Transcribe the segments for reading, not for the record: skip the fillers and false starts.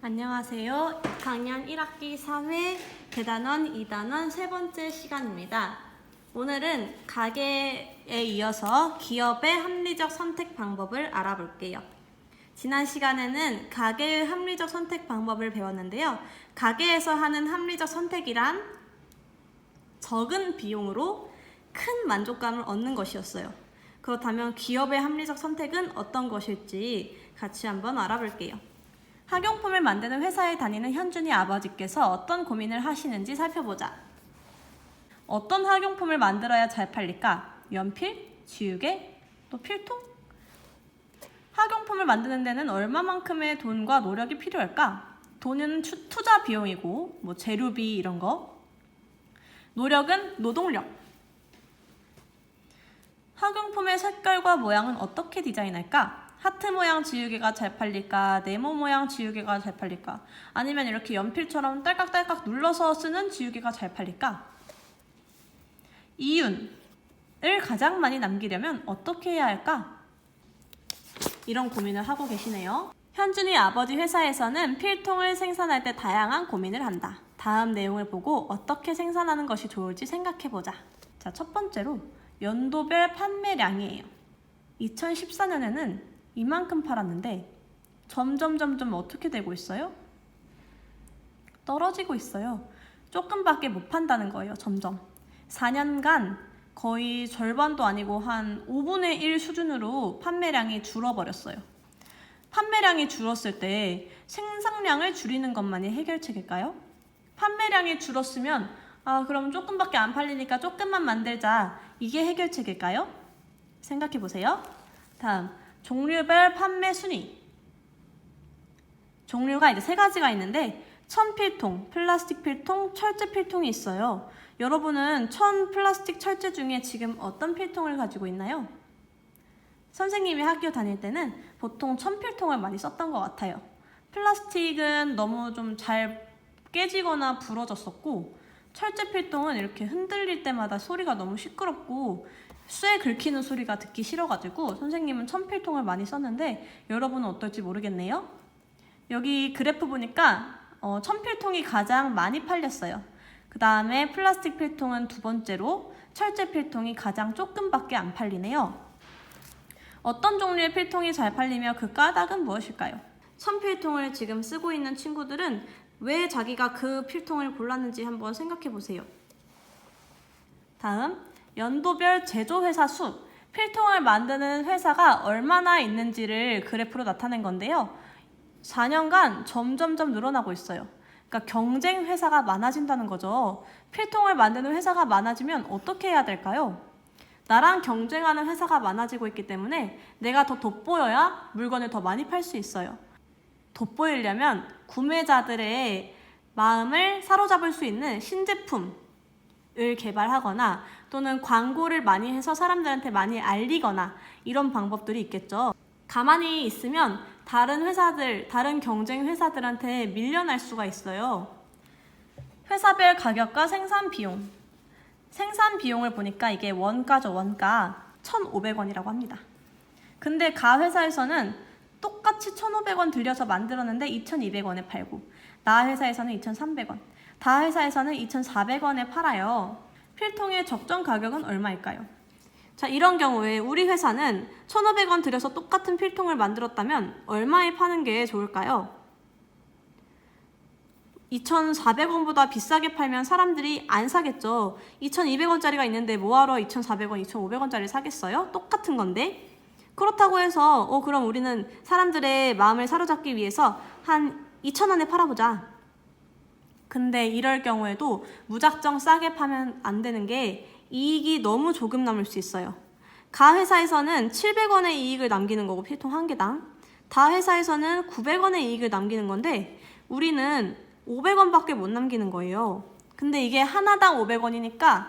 안녕하세요. 강연 1학기 3회 대단원 2단원 세 번째 시간입니다. 오늘은 가계에 이어서 기업의 합리적 선택 방법을 알아볼게요. 지난 시간에는 가계의 합리적 선택 방법을 배웠는데요. 가계에서 하는 합리적 선택이란 적은 비용으로 큰 만족감을 얻는 것이었어요. 그렇다면 기업의 합리적 선택은 어떤 것일지 같이 한번 알아볼게요. 학용품을 만드는 회사에 다니는 현준이 아버지께서 어떤 고민을 하시는지 살펴보자. 어떤 학용품을 만들어야 잘 팔릴까? 연필, 지우개, 또 필통? 학용품을 만드는 데는 얼마만큼의 돈과 노력이 필요할까? 돈은 투자 비용이고 재료비 이런 거. 노력은 노동력. 학용품의 색깔과 모양은 어떻게 디자인할까? 하트 모양 지우개가 잘 팔릴까? 네모 모양 지우개가 잘 팔릴까? 아니면 이렇게 연필처럼 딸깍딸깍 눌러서 쓰는 지우개가 잘 팔릴까? 이윤을 가장 많이 남기려면 어떻게 해야 할까? 이런 고민을 하고 계시네요. 현준이 아버지 회사에서는 필통을 생산할 때 다양한 고민을 한다. 다음 내용을 보고 어떻게 생산하는 것이 좋을지 생각해보자. 자, 첫 번째로 연도별 판매량이에요. 2014년에는 이만큼 팔았는데 점점 어떻게 되고 있어요? 떨어지고 있어요. 조금밖에 못 판다는 거예요. 점점 4년간 거의 절반도 아니고 한 5분의 1 수준으로 판매량이 줄어버렸어요. 판매량이 줄었을 때 생산량을 줄이는 것만이 해결책일까요? 판매량이 줄었으면 그럼 조금밖에 안 팔리니까 조금만 만들자, 이게 해결책일까요? 생각해 보세요. 다음, 종류별 판매 순위. 종류가 이제 세 가지가 있는데 천필통, 플라스틱 필통, 철제 필통이 있어요. 여러분은 천, 플라스틱, 철제 중에 지금 어떤 필통을 가지고 있나요? 선생님이 학교 다닐 때는 보통 천필통을 많이 썼던 것 같아요. 플라스틱은 너무 좀 잘 깨지거나 부러졌었고, 철제 필통은 이렇게 흔들릴 때마다 소리가 너무 시끄럽고 쇠 긁히는 소리가 듣기 싫어가지고 선생님은 천필통을 많이 썼는데 여러분은 어떨지 모르겠네요. 여기 그래프 보니까 천필통이 가장 많이 팔렸어요. 그 다음에 플라스틱 필통은 두 번째로, 철제 필통이 가장 조금밖에 안 팔리네요. 어떤 종류의 필통이 잘 팔리며 그 까닭은 무엇일까요? 천필통을 지금 쓰고 있는 친구들은 왜 자기가 그 필통을 골랐는지 한번 생각해 보세요. 다음, 연도별 제조회사 수. 필통을 만드는 회사가 얼마나 있는지를 그래프로 나타낸 건데요. 4년간 점점 늘어나고 있어요. 그러니까 경쟁 회사가 많아진다는 거죠. 필통을 만드는 회사가 많아지면 어떻게 해야 될까요? 나랑 경쟁하는 회사가 많아지고 있기 때문에 내가 더 돋보여야 물건을 더 많이 팔 수 있어요. 돋보이려면 구매자들의 마음을 사로잡을 수 있는 신제품을 개발하거나 또는 광고를 많이 해서 사람들한테 많이 알리거나 이런 방법들이 있겠죠. 가만히 있으면 다른 회사들, 다른 경쟁 회사들한테 밀려날 수가 있어요. 회사별 가격과 생산 비용. 생산 비용을 보니까 이게 원가죠. 원가 1,500원이라고 합니다. 근데 가 회사에서는 똑같이 1,500원 들여서 만들었는데 2,200원에 팔고, 나 회사에서는 2,300원, 다 회사에서는 2,400원에 팔아요. 필통의 적정 가격은 얼마일까요? 자, 이런 경우에 우리 회사는 1,500원 들여서 똑같은 필통을 만들었다면 얼마에 파는 게 좋을까요? 2,400원보다 비싸게 팔면 사람들이 안 사겠죠. 2,200원짜리가 있는데 뭐하러 2,400원, 2,500원짜리 사겠어요? 똑같은 건데. 그렇다고 해서 그럼 우리는 사람들의 마음을 사로잡기 위해서 한 2,000원에 팔아보자. 근데 이럴 경우에도 무작정 싸게 파면 안 되는 게 이익이 너무 조금 남을 수 있어요. 가 회사에서는 700원의 이익을 남기는 거고, 필통 한 개당. 다 회사에서는 900원의 이익을 남기는 건데 우리는 500원밖에 못 남기는 거예요. 근데 이게 하나당 500원이니까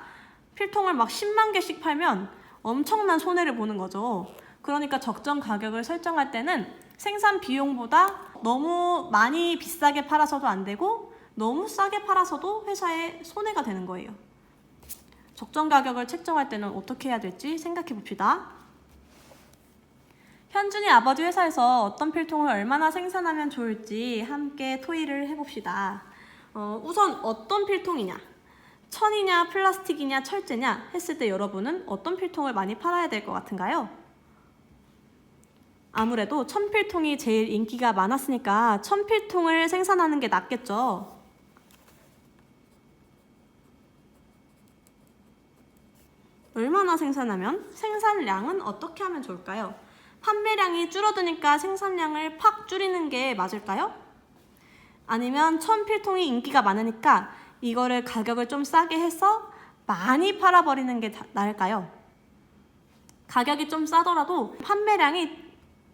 필통을 막 10만 개씩 팔면 엄청난 손해를 보는 거죠. 그러니까 적정 가격을 설정할 때는 생산 비용보다 너무 많이 비싸게 팔아서도 안 되고 너무 싸게 팔아서도 회사에 손해가 되는 거예요. 적정 가격을 책정할 때는 어떻게 해야 될지 생각해 봅시다. 현준이 아버지 회사에서 어떤 필통을 얼마나 생산하면 좋을지 함께 토의를 해봅시다. 우선 어떤 필통이냐? 천이냐, 플라스틱이냐, 철제냐 했을 때 여러분은 어떤 필통을 많이 팔아야 될 것 같은가요? 아무래도 천필통이 제일 인기가 많았으니까 천필통을 생산하는 게 낫겠죠. 얼마나 생산하면? 생산량은 어떻게 하면 좋을까요? 판매량이 줄어드니까 생산량을 팍 줄이는 게 맞을까요? 아니면 천필통이 인기가 많으니까 이거를 가격을 좀 싸게 해서 많이 팔아버리는 게 나을까요? 가격이 좀 싸더라도 판매량이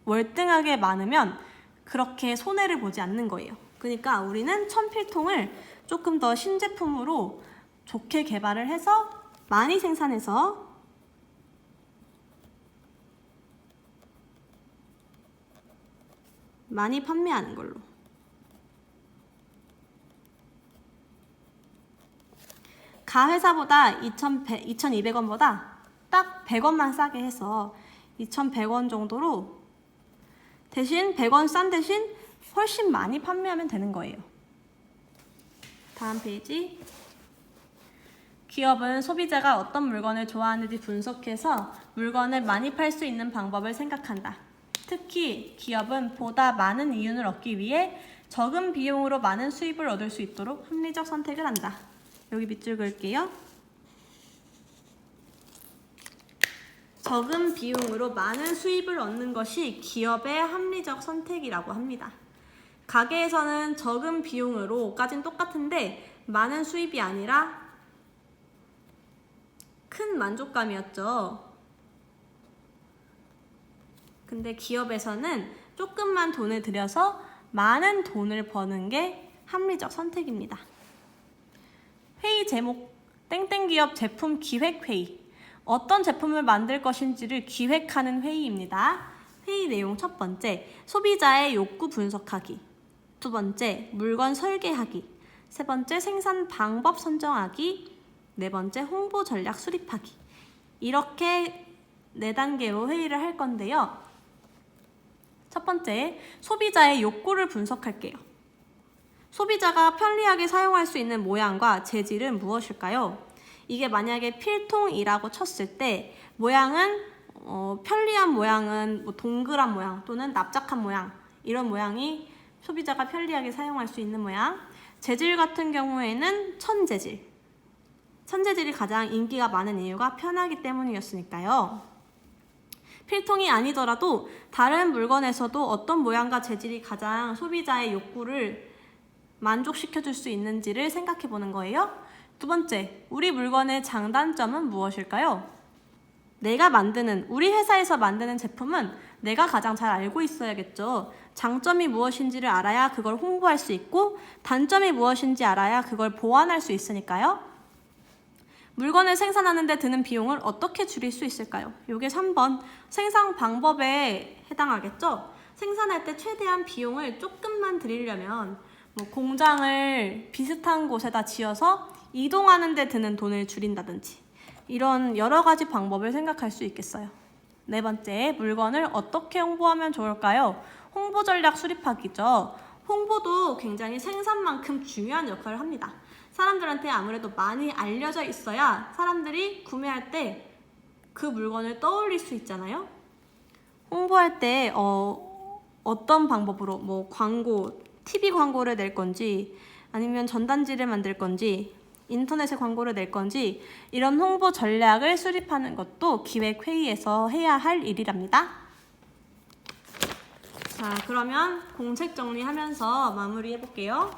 월등하게 많으면 그렇게 손해를 보지 않는 거예요. 그러니까 우리는 천필통을 조금 더 신제품으로 좋게 개발을 해서 많이 생산해서 많이 판매하는 걸로. 가 회사보다 2,200원보다 딱 100원만 싸게 해서 2,100원 정도로 대신 100원 싼 대신 훨씬 많이 판매하면 되는 거예요. 다음 페이지. 기업은 소비자가 어떤 물건을 좋아하는지 분석해서 물건을 많이 팔 수 있는 방법을 생각한다. 특히 기업은 보다 많은 이윤을 얻기 위해 적은 비용으로 많은 수입을 얻을 수 있도록 합리적 선택을 한다. 여기 밑줄 그을게요. 적은 비용으로 많은 수입을 얻는 것이 기업의 합리적 선택이라고 합니다. 가게에서는 적은 비용으로까진 똑같은데 많은 수입이 아니라 큰 만족감이었죠. 근데 기업에서는 조금만 돈을 들여서 많은 돈을 버는 게 합리적 선택입니다. 회의 제목, 땡땡기업 제품 기획회의. 어떤 제품을 만들 것인지를 기획하는 회의입니다. 회의 내용 첫 번째, 소비자의 욕구 분석하기. 두 번째, 물건 설계하기. 세 번째, 생산 방법 선정하기. 네 번째, 홍보 전략 수립하기. 이렇게 4단계로 회의를 할 건데요. 첫 번째, 소비자의 욕구를 분석할게요. 소비자가 편리하게 사용할 수 있는 모양과 재질은 무엇일까요? 이게 만약에 필통이라고 쳤을 때 모양은 편리한 모양은 뭐 동그란 모양 또는 납작한 모양, 이런 모양이 소비자가 편리하게 사용할 수 있는 모양. 재질 같은 경우에는 천재질. 천재질이 가장 인기가 많은 이유가 편하기 때문이었으니까요. 필통이 아니더라도 다른 물건에서도 어떤 모양과 재질이 가장 소비자의 욕구를 만족시켜줄 수 있는지를 생각해 보는 거예요. 두 번째, 우리 물건의 장단점은 무엇일까요? 우리 회사에서 만드는 제품은 내가 가장 잘 알고 있어야겠죠. 장점이 무엇인지를 알아야 그걸 홍보할 수 있고 단점이 무엇인지 알아야 그걸 보완할 수 있으니까요. 물건을 생산하는 데 드는 비용을 어떻게 줄일 수 있을까요? 이게 3번 생산 방법에 해당하겠죠. 생산할 때 최대한 비용을 조금만 들이려면 공장을 비슷한 곳에다 지어서 이동하는 데 드는 돈을 줄인다든지 이런 여러 가지 방법을 생각할 수 있겠어요. 네 번째, 물건을 어떻게 홍보하면 좋을까요? 홍보 전략 수립하기죠. 홍보도 굉장히 생산만큼 중요한 역할을 합니다. 사람들한테 아무래도 많이 알려져 있어야 사람들이 구매할 때 그 물건을 떠올릴 수 있잖아요. 홍보할 때 어떤 방법으로 광고, TV 광고를 낼 건지 아니면 전단지를 만들 건지 인터넷에 광고를 낼 건지 이런 홍보 전략을 수립하는 것도 기획회의에서 해야 할 일이랍니다. 자, 그러면 공책 정리하면서 마무리해 볼게요.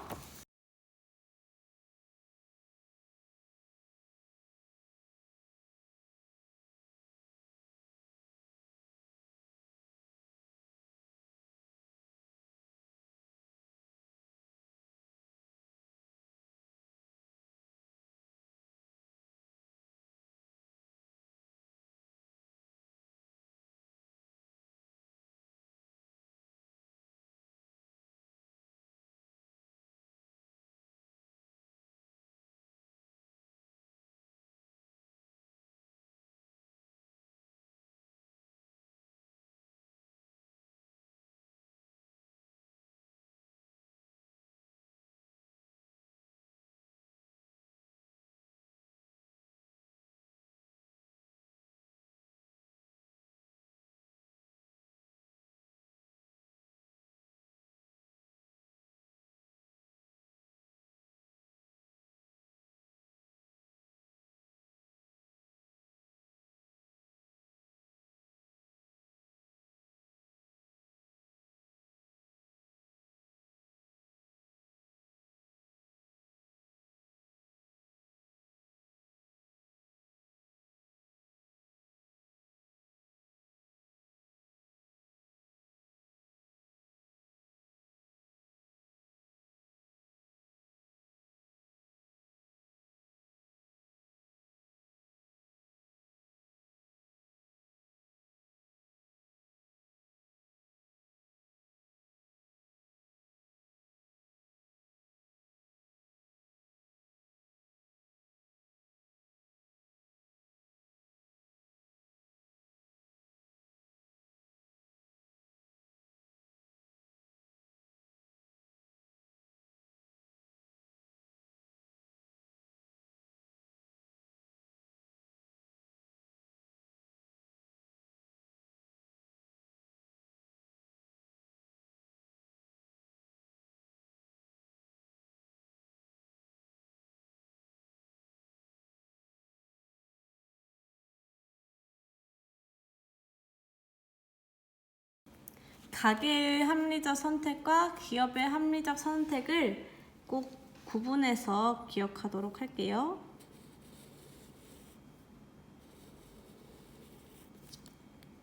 가계의 합리적 선택과 기업의 합리적 선택을 꼭 구분해서 기억하도록 할게요.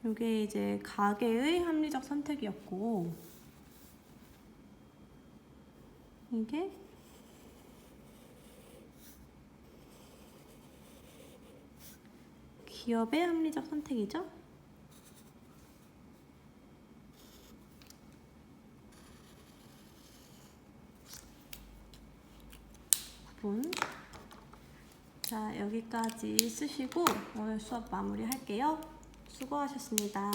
이게 이제 가계의 합리적 선택이었고, 이게 기업의 합리적 선택이죠. 구분. 자, 여기까지 쓰시고 오늘 수업 마무리할게요. 수고하셨습니다.